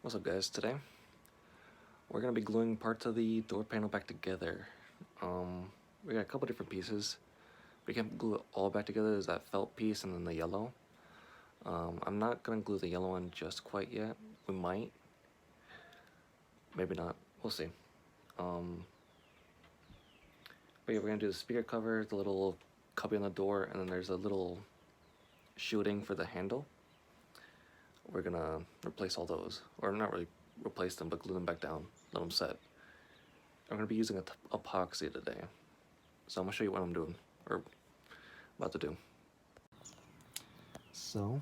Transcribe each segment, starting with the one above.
What's up, guys? Today we're gonna be gluing parts of the door panel back together. We got a couple different pieces. We can't glue it all back together. There's that felt piece and then the yellow. I'm not gonna glue the yellow one just quite yet. We might, maybe not. We'll see. But yeah, we're gonna do the speaker cover, the little cubby on the door, and then there's a little shielding for the handle. We're gonna replace all those, or not really replace them, but glue them back down, let them set. I'm gonna be using epoxy today, so I'm gonna show you what I'm doing, or about to do. So,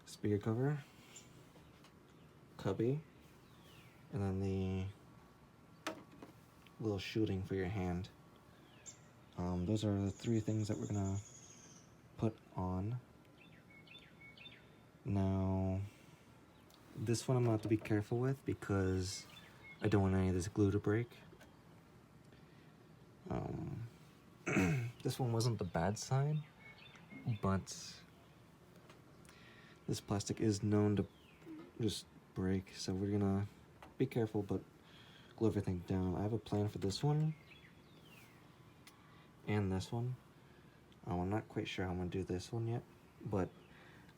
speaker cover, cubby, and then the little shielding for your hand. Those are the three things that we're gonna put on. Now, this one I'm gonna have to be careful with because I don't want any of this glue to break. This one wasn't the bad side, but this plastic is known to just break, so we're gonna be careful but glue everything down. I have a plan for this one and this one. I'm not quite sure how I'm gonna do this one yet, but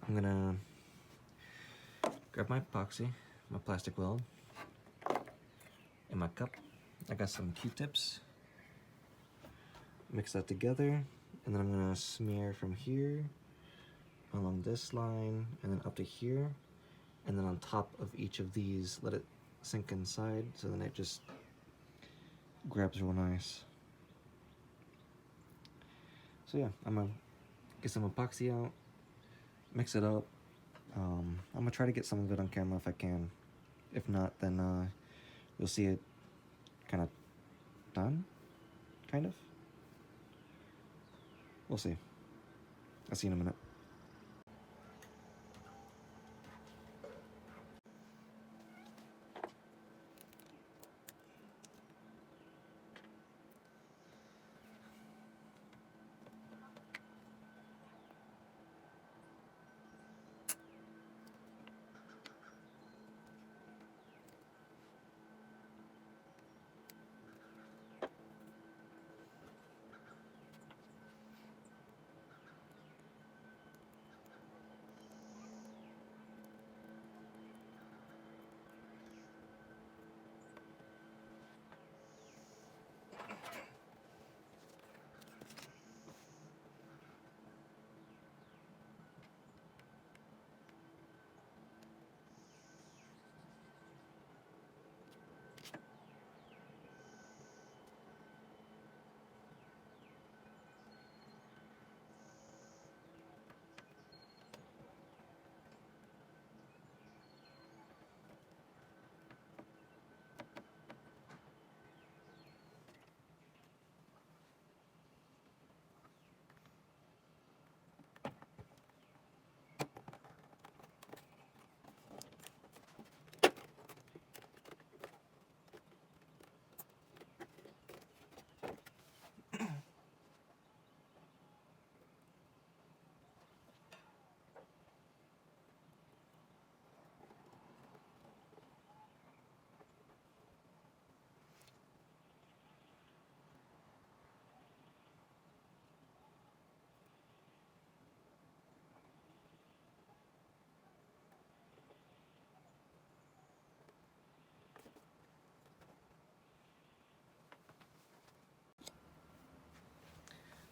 I'm gonna grab my epoxy, my plastic weld, and my cup. I got some Q-tips. Mix that together, and then I'm gonna smear from here along this line and then up to here, and then on top of each of these let it sink inside, so then it just grabs real nice. So yeah, I'm gonna get some epoxy out, mix it up. I'm gonna try to get some of it on camera if I can. If not, then you'll see it kind of done, kind of. We'll see. I'll see you in a minute.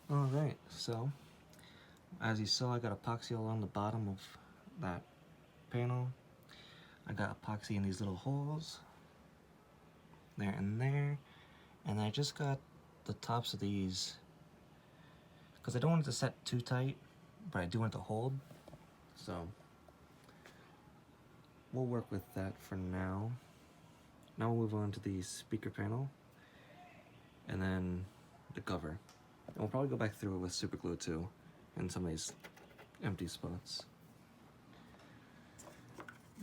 Alright, so as you saw, I got epoxy along the bottom of that panel. I got epoxy in these little holes, there and there, and I just got the tops of these, because I don't want it to set too tight, but I do want it to hold, so we'll work with that for now. Now we'll move on to the speaker panel, and then the cover. And we'll probably go back through it with super glue too, in some of these empty spots.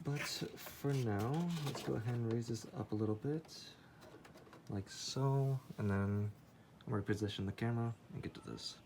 But for now, let's go ahead and raise this up a little bit, like so, and then I'll reposition the camera and get to this.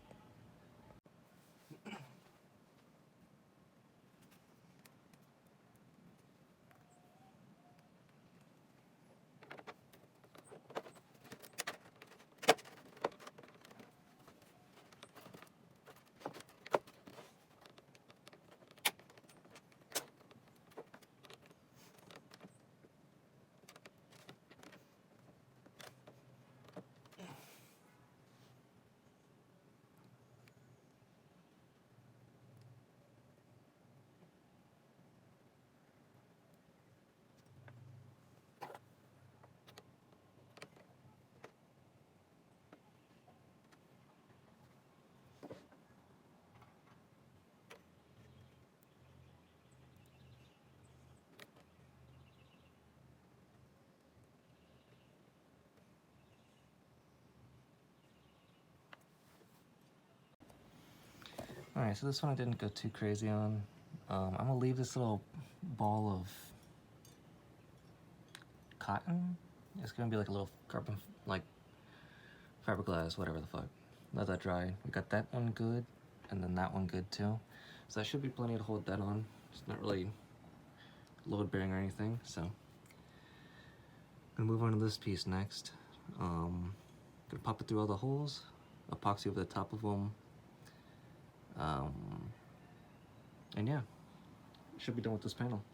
Alright, so this one I didn't go too crazy on. I'm gonna leave this little ball of cotton. It's gonna be like a little carbon, like fiberglass, whatever the fuck. Let that dry. We got that one good, and then that one good too. So that should be plenty to hold that on. It's not really load bearing or anything, so. Gonna move on to this piece next. Gonna pop it through all the holes, epoxy over the top of them. And yeah, should be done with this panel.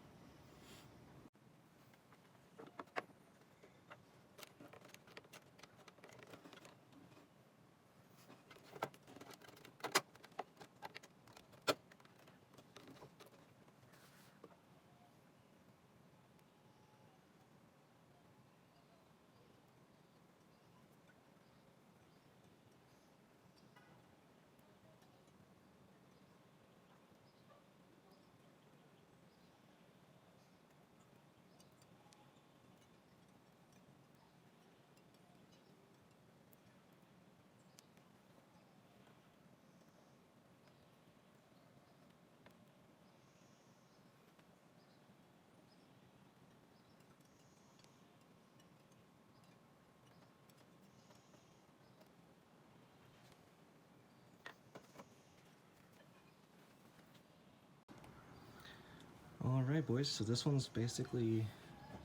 Alright boys, so this one's basically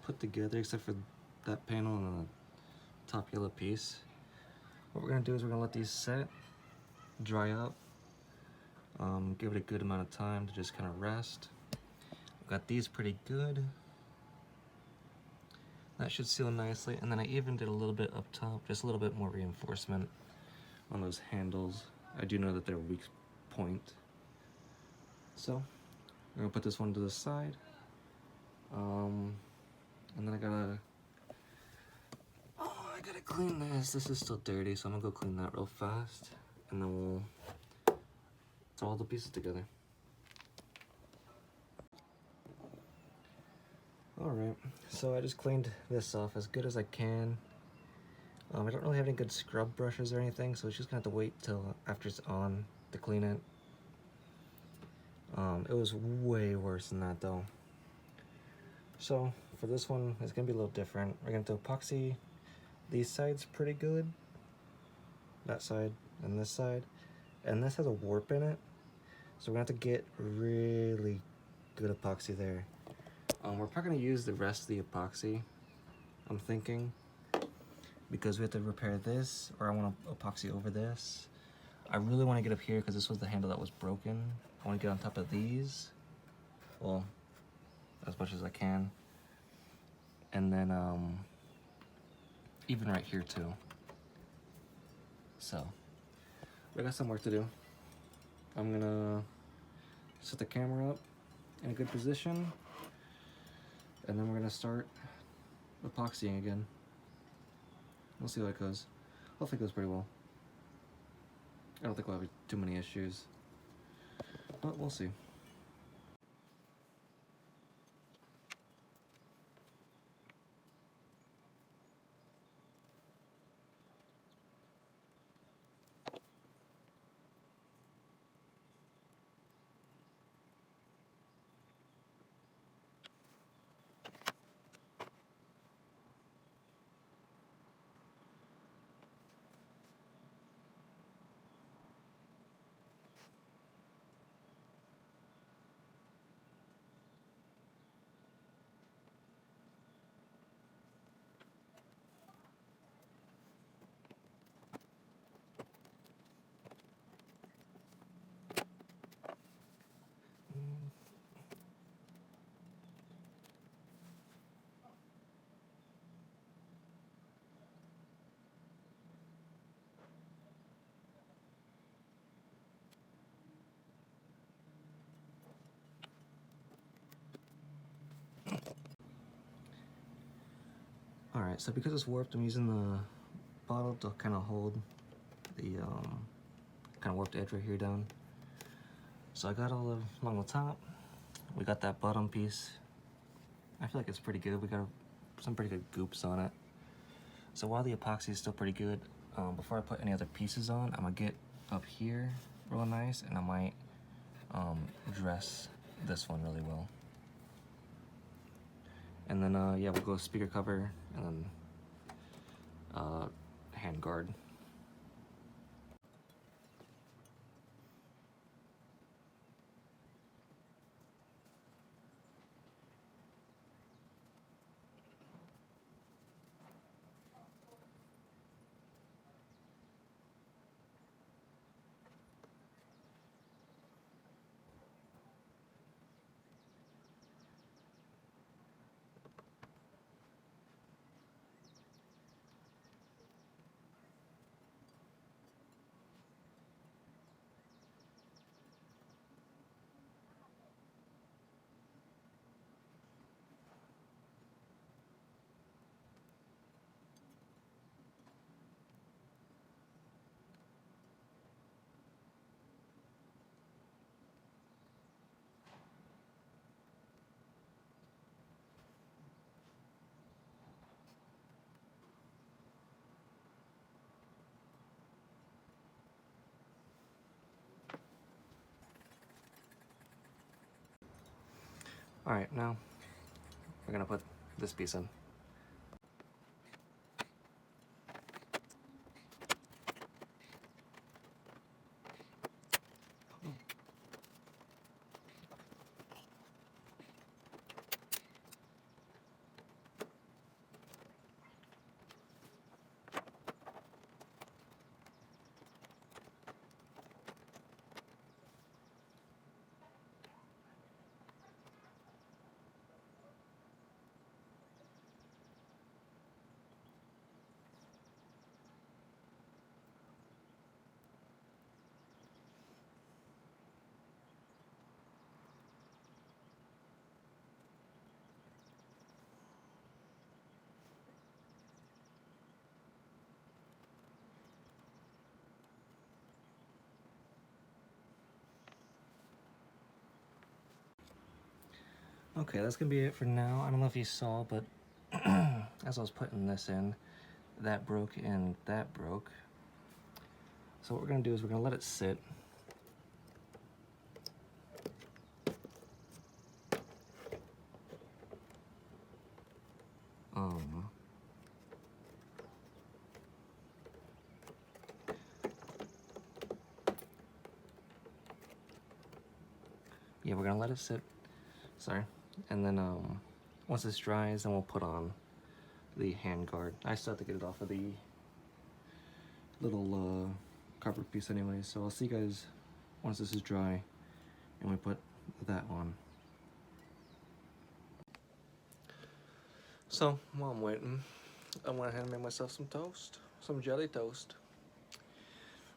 put together except for that panel and the top yellow piece. What we're gonna do is we're gonna let these set, dry up, give it a good amount of time to just kind of rest. Got these pretty good. That should seal nicely, and then I even did a little bit up top, just a little bit more reinforcement on those handles. I do know that they're weak point. So, we're gonna put this one to the side. And then I gotta clean this. This is still dirty, so I'm gonna go clean that real fast. And then we'll throw all the pieces together. Alright, so I just cleaned this off as good as I can. I don't really have any good scrub brushes or anything, so it's just gonna have to wait till after it's on to clean it. It was way worse than that though. So for this one, it's gonna be a little different. We're gonna do epoxy these sides pretty good. That side and this side. And this has a warp in it, so we're gonna have to get really good epoxy there. We're probably gonna use the rest of the epoxy, I'm thinking, because we have to repair this, or I want to epoxy over this. I really want to get up here because this was the handle that was broken. I want to get on top of these, well, as much as I can. And then even right here too. So, we got some work to do. I'm gonna set the camera up in a good position, and then we're gonna start epoxying again. We'll see how it goes. Hopefully it goes pretty well. I don't think we'll have too many issues, but we'll see. Alright, so because it's warped, I'm using the bottle to kind of hold the kind of warped edge right here down. So I got all along the top. We got that bottom piece. I feel like it's pretty good. We got some pretty good goops on it. So while the epoxy is still pretty good, before I put any other pieces on, I'm gonna get up here real nice, and I might dress this one really well. And then yeah, we'll go speaker cover and then hand guard. Alright, now we're gonna put this piece in. Okay, that's gonna be it for now. I don't know if you saw, but as I was putting this in, that broke and that broke. So what we're gonna do is we're gonna let it sit. Yeah, we're gonna let it sit. Sorry. And then once this dries, then we'll put on the hand guard. I still have to get it off of the little cover piece anyway, so I'll see you guys once this is dry and we put that on. So while I'm waiting, I went ahead and made myself some toast, some jelly toast.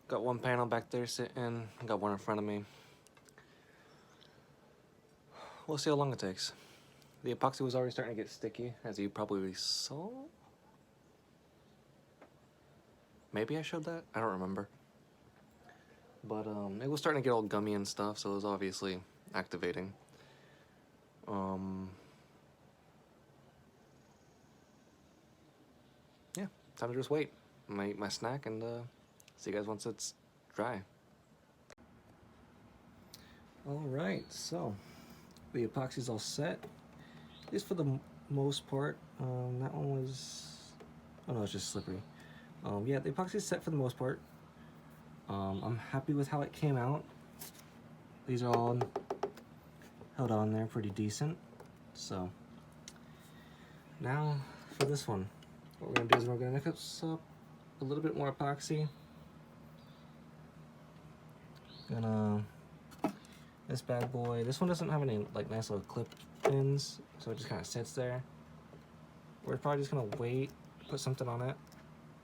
Got one panel back there sitting, got one in front of me. We'll see how long it takes. The epoxy was already starting to get sticky, as you probably saw. Maybe I showed that? I don't remember. But it was starting to get all gummy and stuff, so it was obviously activating. Yeah, time to just wait. I'm gonna eat my snack and see you guys once it's dry. Alright, so the epoxy's all set. At least for the most part. That one was... oh no, it's just slippery. Yeah, the epoxy's set for the most part. I'm happy with how it came out. These are all held on there pretty decent. So now for this one, what we're gonna do is we're gonna mix up a little bit more epoxy. This bad boy, this one doesn't have any like nice little clip pins, so it just kind of sits there. We're probably just gonna wait, put something on it,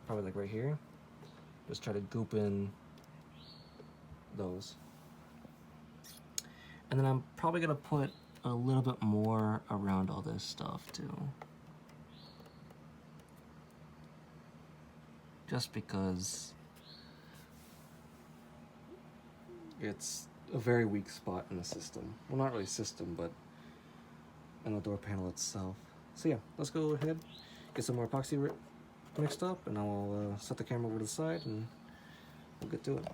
probably like right here. Just try to goop in those. And then I'm probably gonna put a little bit more around all this stuff too. Just because it's a very weak spot in the system. Well, not really system, but in the door panel itself. So yeah, let's go ahead, get some more epoxy mixed up, and I'll set the camera over to the side and we'll get to it.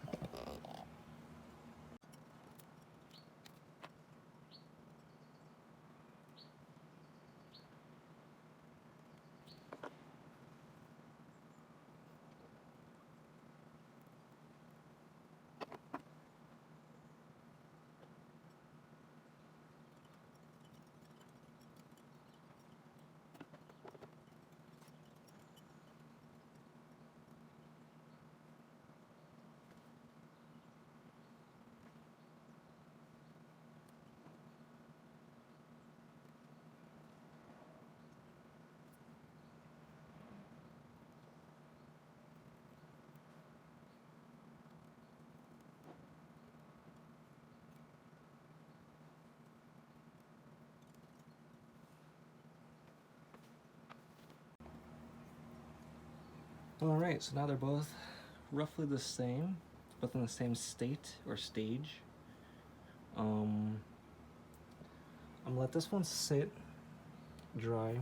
Alright, so now they're both roughly the same, both in the same state or stage. I'm gonna let this one sit, dry,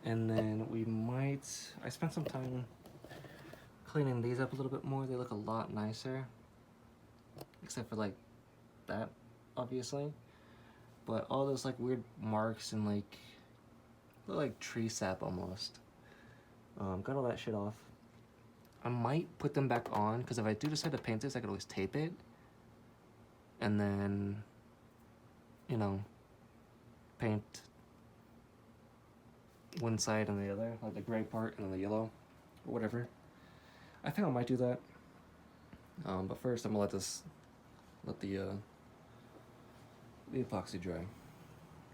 and then we might, I spent some time cleaning these up a little bit more. They look a lot nicer, except for like that, obviously. But all those like weird marks and like tree sap almost. Got all that shit off. I might put them back on, because if I do decide to paint this, I could always tape it. And then, you know, paint one side and the other, like the gray part and then the yellow, or whatever. I think I might do that. But first I'm gonna let the epoxy dry.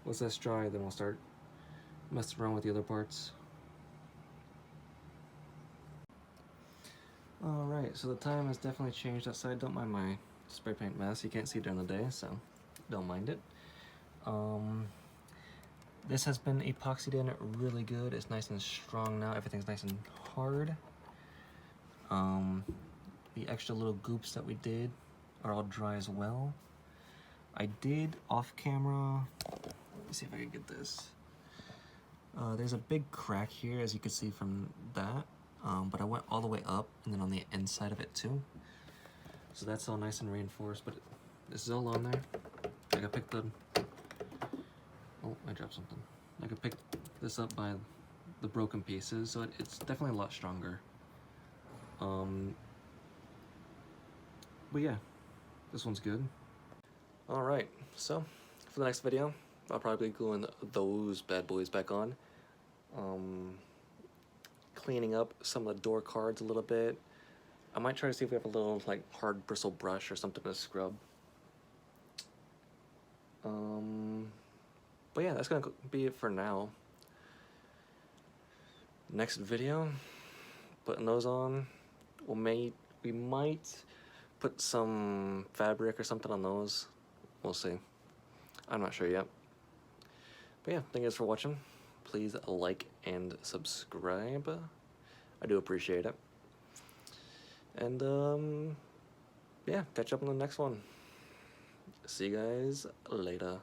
Once that's dry, then we'll start messing around with the other parts. Alright, so the time has definitely changed outside. Don't mind my spray paint mess. You can't see it during the day, so don't mind it. This has been epoxied in really good. It's nice and strong now. Everything's nice and hard. The extra little goops that we did are all dry as well. I did off camera, let me see if I can get this. There's a big crack here, as you can see from that. But I went all the way up and then on the inside of it too. So that's all nice and reinforced, but this is all on there. I could pick the, oh, I dropped something. I could pick this up by the broken pieces, so it's definitely a lot stronger. But yeah, this one's good. Alright, so for the next video, I'll probably be gluing those bad boys back on. Cleaning up some of the door cards a little bit. I might try to see if we have a little like hard bristle brush or something to scrub. But yeah, that's gonna be it for now. Next video, putting those on. We might put some fabric or something on those. We'll see. I'm not sure yet. But yeah, thank you guys for watching. Please like and subscribe. I do appreciate it. And yeah, catch up on the next one. See you guys later.